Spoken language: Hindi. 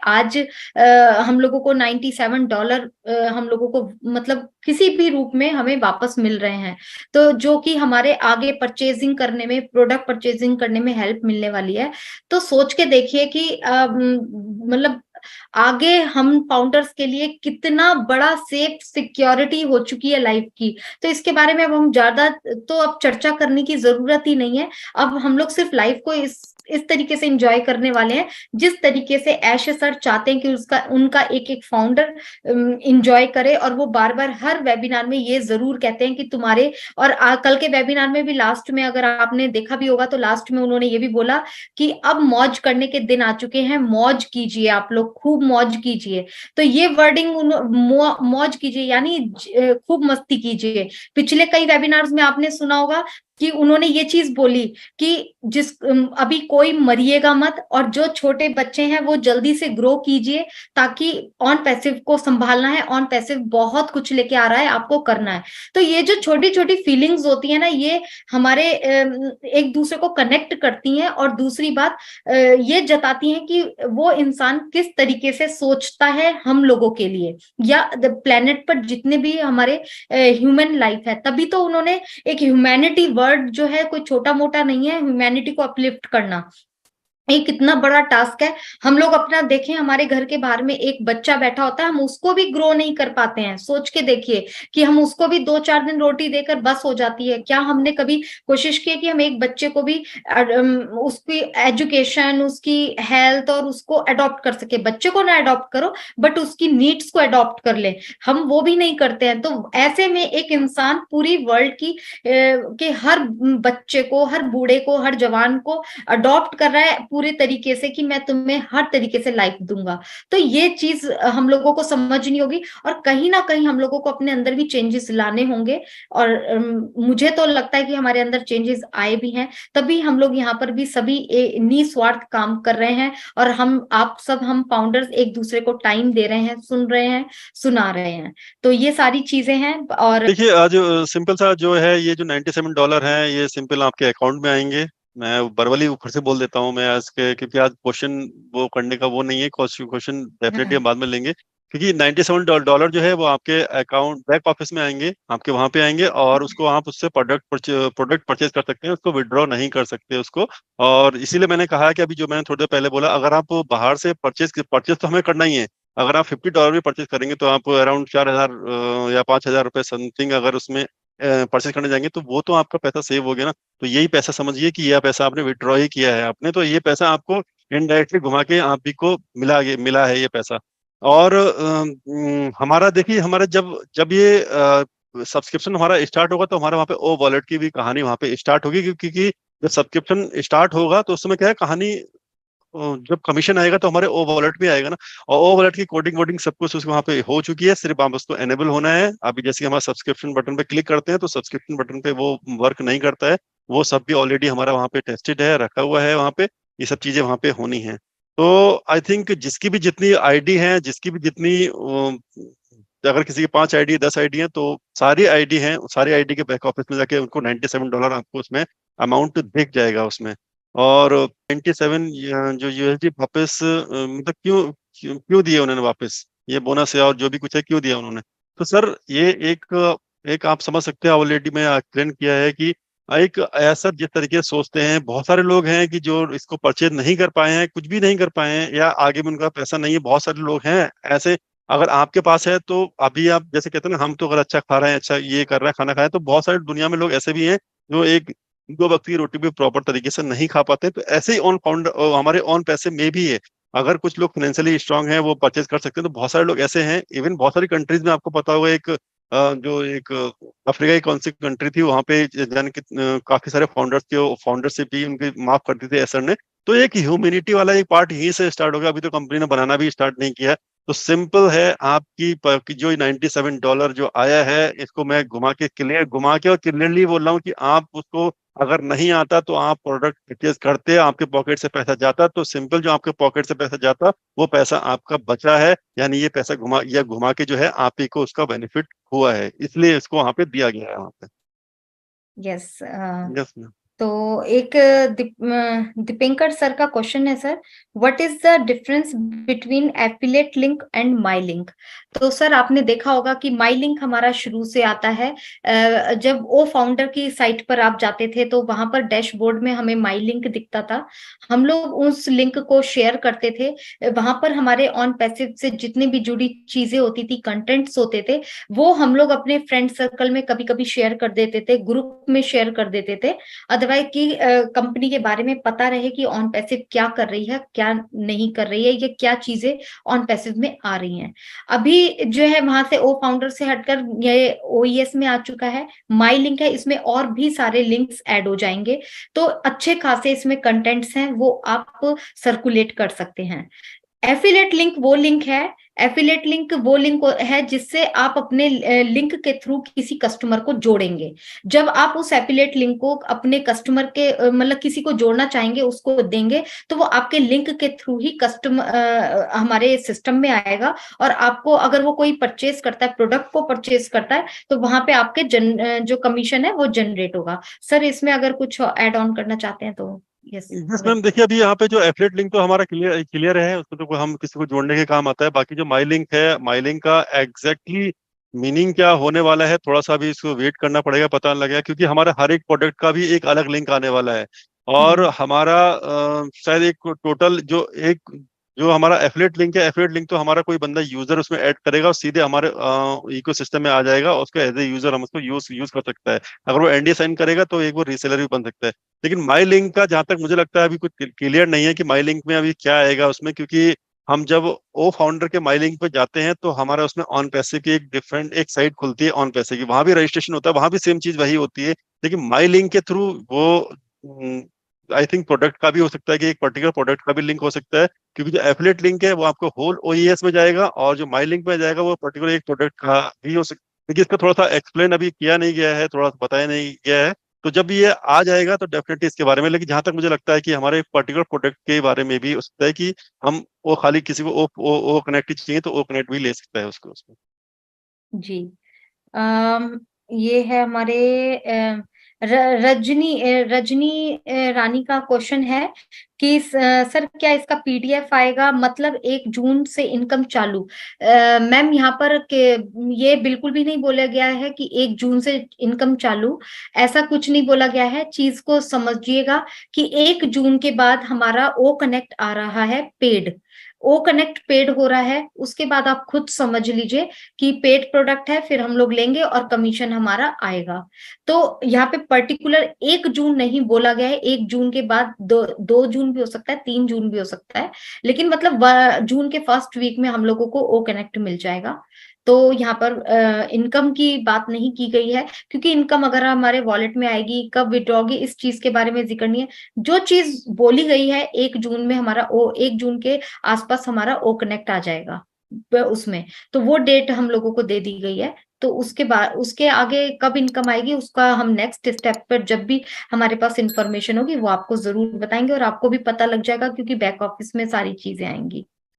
आज हम लोगों को $97 हम लोगों को मतलब किसी भी रूप में हमें वापस मिल रहे हैं, तो जो कि हमारे आगे परचेजिंग करने में, प्रोडक्ट परचेजिंग करने में हेल्प मिलने वाली है। तो सोच के देखिए कि मतलब आगे हम फाउंडर्स के लिए कितना बड़ा सेफ सिक्योरिटी हो चुकी है लाइफ की। तो इसके बारे में अब हम ज्यादा तो अब चर्चा करने की जरूरत ही नहीं है। अब हम लोग सिर्फ लाइफ को इस तरीके से एंजॉय करने वाले हैं जिस तरीके से ऐश सर चाहते हैं कि उसका उनका एक एक फाउंडर एंजॉय करे। और वो बार बार हर वेबिनार में ये जरूर कहते हैं कि तुम्हारे, और कल के वेबिनार में भी लास्ट में अगर आपने देखा भी होगा तो लास्ट में उन्होंने ये भी बोला कि अब मौज करने के दिन आ चुके हैं, मौज कीजिए, आप लोग खूब मौज कीजिए। तो ये वर्डिंग मौज कीजिए यानी खूब मस्ती कीजिए। पिछले कई वेबिनार्स में आपने सुना होगा कि उन्होंने ये चीज बोली कि अभी कोई मरिएगा मत, और जो छोटे बच्चे हैं वो जल्दी से ग्रो कीजिए, ताकि ऑन पैसिव को संभालना है, ऑन पैसिव बहुत कुछ लेके आ रहा है, आपको करना है। तो ये जो छोटी छोटी फीलिंग्स होती है ना, ये हमारे एक दूसरे को कनेक्ट करती हैं, और दूसरी बात ये जताती हैं कि वो इंसान किस तरीके से सोचता है हम लोगों के लिए, या प्लेनेट पर जितने भी हमारे ह्यूमन लाइफ है। तभी तो उन्होंने एक ह्यूमैनिटी वर्ड जो है कोई छोटा मोटा नहीं है, ह्यूमैनिटी को अपलिफ्ट करना एक इतना बड़ा टास्क है। हम लोग अपना देखें, हमारे घर के बाहर में एक बच्चा बैठा होता है, हम उसको भी ग्रो नहीं कर पाते हैं। सोच के देखिए कि हम उसको भी 2-4 दिन रोटी देकर बस हो जाती है। क्या हमने कभी कोशिश की है कि हम एक बच्चे को भी उसकी एजुकेशन, उसकी हेल्थ और उसको अडॉप्ट कर सके? बच्चे को ना अडॉप्ट करो, बट उसकी नीड्स को अडॉप्ट कर ले, हम वो भी नहीं करते हैं। तो ऐसे में एक इंसान पूरी वर्ल्ड की के हर बच्चे को, हर बूढ़े को, हर जवान को अडॉप्ट कर रहा है पूरे तरीके से कि मैं तुम्हें हर तरीके से लाइफ दूंगा। तो ये चीज हम लोगों को समझनी होगी, और कहीं ना कहीं हम लोगों को अपने अंदर भी चेंजेस लाने होंगे। और मुझे तो लगता है कि हमारे अंदर चेंजेस आए भी हैं, तभी हम लोग यहाँ पर भी सभी निस्वार्थ काम कर रहे हैं। और हम फाउंडर्स एक दूसरे को टाइम दे रहे हैं, सुन रहे हैं, सुना रहे हैं। तो ये सारी चीजें हैं। और देखिए, आज सिंपल सा जो है, ये जो $97 है, ये सिंपल आपके अकाउंट में आएंगे। मैं वर्बली ऊपर से बोल देता हूँ मैं आज के, क्योंकि आज क्वेश्चन वो करने का वो नहीं है, क्वेश्चन डेफिनेटली हम बाद में लेंगे। क्योंकि $97 जो है वो आपके अकाउंट बैक ऑफिस में आएंगे, आपके वहां पे आएंगे, और उसको आप उससे प्रोडक्ट परचेज कर सकते हैं, उसको विड्रॉ नहीं कर सकते उसको। और इसीलिए मैंने कहा कि अभी जो मैंने थोड़ी देर पहले बोला, अगर आप बाहर से परचेज तो हमें करना ही है। अगर आप $50 भी परचेज करेंगे तो आप अराउंड 4,000 या $5,000 समथिंग अगर उसमें परचेज करने जाएंगे, तो वो तो आपका पैसा सेव हो गया ना। तो यही पैसा समझिए कि यह पैसा आपने विड्रॉ ही किया है आपने, तो ये पैसा आपको इनडायरेक्टली घुमा के आप ही को मिला है ये पैसा। और हमारा देखिए, हमारा जब जब ये सब्सक्रिप्शन हमारा स्टार्ट होगा, तो हमारा वहाँ पे ओ वॉलेट की भी कहानी वहाँ पे स्टार्ट होगी, क्योंकि जब सब्सक्रिप्शन स्टार्ट होगा तो उस समय क्या है कहानी, जब कमीशन आएगा तो हमारे ओ वॉलेट भी आएगा ना। और ओ वॉलेट की कोडिंग वोडिंग सब कुछ उसके वहाँ पे हो चुकी है, सिर्फ आप उसको एनेबल होना है। अभी जैसे कि हमारा सब्सक्रिप्शन बटन पे क्लिक करते हैं तो सब्सक्रिप्शन बटन पे वो वर्क नहीं करता है। वो सब भी ऑलरेडी हमारा वहाँ पे टेस्टेड है, रखा हुआ है वहाँ पे। ये सब चीजें वहाँ पे होनी है। तो आई थिंक जिसकी भी जितनी आईडी है, जिसकी भी जितनी अगर किसी की 5 आईडी 10 आईडी है, तो सारी आईडी है, सारी आईडी के बैक ऑफिस में जाके उनको $97 आपको उसमें अमाउंट दिख जाएगा उसमें। और 97 जो यूएसडी वापस मतलब क्यों क्यों क्यों दिए उन्होंने वापस? ये बोनस है और जो भी कुछ है, क्यों दिया उन्होंने? तो सर ये एक एक आप समझ सकते हैं, ऑलरेडी मैं एक्सप्लेन किया है कि एक ऐसा जिस तरीके से सोचते हैं बहुत सारे लोग हैं कि जो इसको परचेज नहीं कर पाए हैं, कुछ भी नहीं कर पाए हैं, या आगे में उनका पैसा नहीं है। बहुत सारे लोग हैं ऐसे। अगर आपके पास है तो अभी आप जैसे कहते हैं ना, हम तो अगर अच्छा खा रहे हैं, अच्छा ये कर रहे हैं, खाना खाए, तो बहुत सारे दुनिया में लोग ऐसे भी हैं जो एक दो वक्त की रोटी भी प्रॉपर तरीके से नहीं खा पाते। तो ऐसे ही ऑन फाउंड हमारे ऑन पैसे में भी है। अगर कुछ लोग फाइनेंशियली स्ट्रांग हैं, वो परचेज कर सकते हैं, तो बहुत सारे लोग ऐसे हैं। इवन बहुत सारी कंट्रीज में आपको पता होगा, एक जो एक अफ्रीका की कौन सी कंट्री थी, वहां पे जान के काफी सारे फाउंडर्स थे, फाउंडरशिप भी उनकी माफ कर दी थी एसर ने। तो एक ह्यूमैनिटी वाला एक पार्ट यहीं से स्टार्ट हो गया। अभी तो कंपनी ने बनाना भी स्टार्ट नहीं किया। तो सिंपल है, आपकी जो $97 जो आया है, इसको मैं घुमा के और क्लियरली बोल रहा हूँ कि आप उसको अगर नहीं आता तो आप प्रोडक्ट परचेज करते, आपके पॉकेट से पैसा जाता, तो सिंपल जो आपके पॉकेट से पैसा जाता, वो पैसा आपका बचा है। यानी ये पैसा घुमा के जो है आप ही को उसका बेनिफिट हुआ है, इसलिए इसको वहां पे दिया गया है वहां पे। Yes, yes ma'am. तो एक दीपेंकर सर का क्वेश्चन है sir, what is the difference between affiliate link and my link. तो सर आपने देखा होगा कि माई लिंक हमारा शुरू से आता है। जब ओ फाउंडर की साइट पर आप जाते थे तो वहां पर डैशबोर्ड में हमें माई लिंक दिखता था, हम लोग उस लिंक को शेयर करते थे। वहां पर हमारे ऑन पैसिव से जितनी भी जुड़ी चीजें होती थी, कंटेंट्स होते थे, वो हम लोग अपने फ्रेंड सर्कल में कभी कभी शेयर कर देते थे, ग्रुप में शेयर कर देते थे। अदरवाइज की कंपनी के बारे में पता रहे कि ऑन पैसिव क्या कर रही है, क्या नहीं कर रही है, ये क्या चीजें ऑन पैसिव में आ रही हैं। अभी जो है वहां से ओ फाउंडर से हटकर ये ओईएस में आ चुका है, माई लिंक है, इसमें और भी सारे लिंक्स ऐड हो जाएंगे। तो अच्छे खासे इसमें कंटेंट्स हैं, वो आप सर्कुलेट कर सकते हैं। एफिलेट लिंक वो लिंक है, एफिलेट लिंक वो लिंक है जिससे आप अपने लिंक के थ्रू किसी कस्टमर को जोड़ेंगे। जब आप उस एफिलेट लिंक को अपने कस्टमर के मतलब किसी को जोड़ना चाहेंगे, उसको देंगे, तो वो आपके लिंक के थ्रू ही कस्टमर हमारे सिस्टम में आएगा। और आपको अगर वो कोई परचेज करता है, प्रोडक्ट को परचेज करता है, तो वहां पे आपके जो कमीशन है वो जनरेट होगा। सर इसमें अगर कुछ ऐड ऑन करना चाहते हैं तो यस। यस मैम, देखिए अभी यहाँ पे जो एफिलिएट लिंक तो हमारा क्लियर क्लियर है, उसको तो हम किसी को जोड़ने के काम आता है। बाकी जो माई लिंक है, माई लिंक का एग्जैक्टली मीनिंग क्या होने वाला है, थोड़ा सा भी इसको वेट करना पड़ेगा, पता लगेगा, क्योंकि हमारा हर एक प्रोडक्ट का भी एक अलग लिंक आने वाला है। और हम्म। हमारा शायद एक टोटल जो हमारा एफिलिएट लिंक है, एफिलिएट लिंक तो हमारा कोई बंदा यूजर उसमें ऐड करेगा और सीधे हमारे इकोसिस्टम में आ जाएगा, और उसको एज ए यूजर हम उसको यूज यूज कर सकता है। अगर वो एनडीए साइन करेगा तो एक वो रीसेलर भी बन सकता है। लेकिन माई लिंक का जहां तक मुझे लगता है अभी कुछ क्लियर नहीं है कि माई लिंक में अभी क्या आएगा उसमें, क्योंकि हम जब ओ फाउंडर के माई लिंक पे जाते हैं तो हमारा उसमें ऑन पैसे की एक डिफरेंट एक साइट खुलती है, ऑन पैसे की, वहां भी रजिस्ट्रेशन होता है, वहां भी सेम चीज वही होती है। लेकिन माई लिंक के थ्रू वो आई थिंक प्रोडक्ट का भी हो सकता है कि एक पर्टिकुलर प्रोडक्ट का भी लिंक हो सकता है, क्योंकि जो एफिलिएट लिंक है वो आपको होल ओईएस में जाएगा, और जो माई लिंक में जाएगा वो पर्टिकुलर एक प्रोडक्ट का भी हो सकता है। लेकिन इसका थोड़ा सा एक्सप्लेन अभी किया नहीं गया है, थोड़ा सा बताया नहीं गया है। तो जब ये आ जाएगा तो डेफिनेटली इसके बारे में, लेकिन जहां तक मुझे लगता है कि हमारे एक पर्टिकुलर प्रोडक्ट के बारे में भी हो सकता है कि हम वो खाली किसी को ओ कनेक्ट ही चाहिए तो ओ कनेक्ट भी ले सकता है उसको उसमें। जी। अम, ये है हमारे रजनी रजनी रानी का क्वेश्चन है कि सर क्या इसका पीडीएफ आएगा, मतलब 1 जून से इनकम चालू। मैम यहाँ पर के ये बिल्कुल भी नहीं बोला गया है कि 1 जून से इनकम चालू, ऐसा कुछ नहीं बोला गया है। चीज को समझिएगा कि 1 जून के बाद हमारा ओ कनेक्ट आ रहा है पेड, ओ कनेक्ट पेड हो रहा है। उसके बाद आप खुद समझ लीजिए कि पेड प्रोडक्ट है, फिर हम लोग लेंगे और कमीशन हमारा आएगा। तो यहाँ पे पर्टिकुलर 1 जून नहीं बोला गया है, 1 जून के बाद 2 जून भी हो सकता है, 3 जून भी हो सकता है, लेकिन मतलब जून के फर्स्ट वीक में हम लोगों को ओ कनेक्ट मिल जाएगा। तो यहाँ पर इनकम की बात नहीं की गई है, क्योंकि इनकम अगर हमारे वॉलेट में आएगी, कब विड्रॉ होगी, इस चीज के बारे में जिक्र नहीं है। जो चीज बोली गई है 1 जून में हमारा ओ, 1 जून के आसपास हमारा ओ कनेक्ट आ जाएगा उसमें, तो वो डेट हम लोगों को दे दी गई है। तो उसके बाद उसके आगे कब इनकम आएगी उसका हम नेक्स्ट स्टेप पर जब भी हमारे पास इंफॉर्मेशन होगी वो आपको जरूर बताएंगे, और आपको भी पता लग जाएगा क्योंकि बैक ऑफिस में सारी चीजें आएंगी।